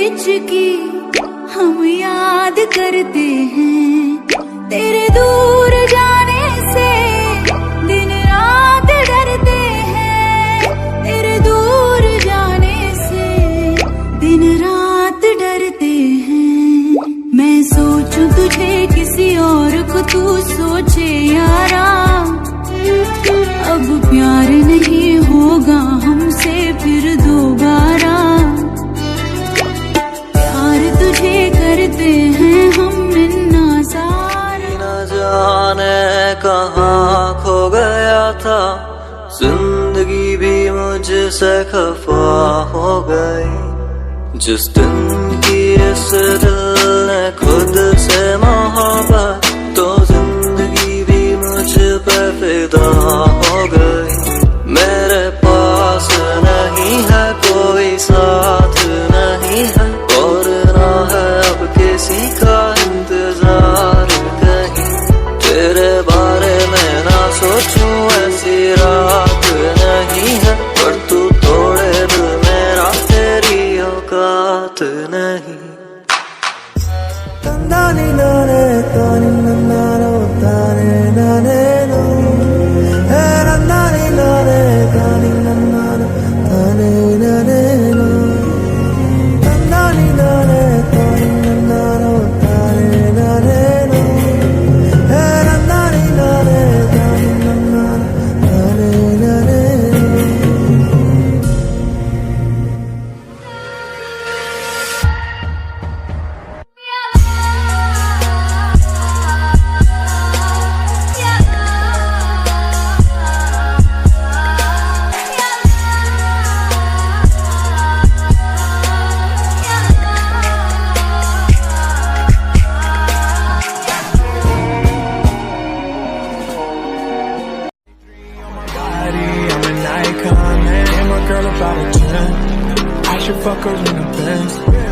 बीच की हम याद करते हैं। तेरे दूर जाने से दिन रात डरते हैं। तेरे दूर जाने से दिन रात डरते हैं। मैं सोचूं तुझे किसी और को तू सोचे यारा। अब प्यार नहीं होगा हमसे फिर दोबारा। प्यार तुझे करते हैं हम नाज़ार। न जाने कहाँ खो गया था, जिंदगी भी मुझसे खफा हो गई। जिस दिन की इस दिल ने खुद से मोहब्बत, तो जिंदगी भी मुझ पे फिदा हो गई। मेरे पास नहीं है कोई साथ नहीं है, और ना है अब किसी का इंतजार कहीं। तेरे बारे में ना सोचूं ऐसी रात नहीं है, पर तू तोड़े दिल मेरा तेरी औकात नहीं। तंदानी नाने तानी नन्नानो ताने नाने नो, हे नन्नानी नाने तानी नन्नानो ताने नाने नो, तंदानी नाने तानी नन्नानो ताने नाने नो, हे नन्नानी नाने तानी नन्नानो ताने नाने no. I'm an icon, man. And my girl about a 10. I should fuck her in the Benz.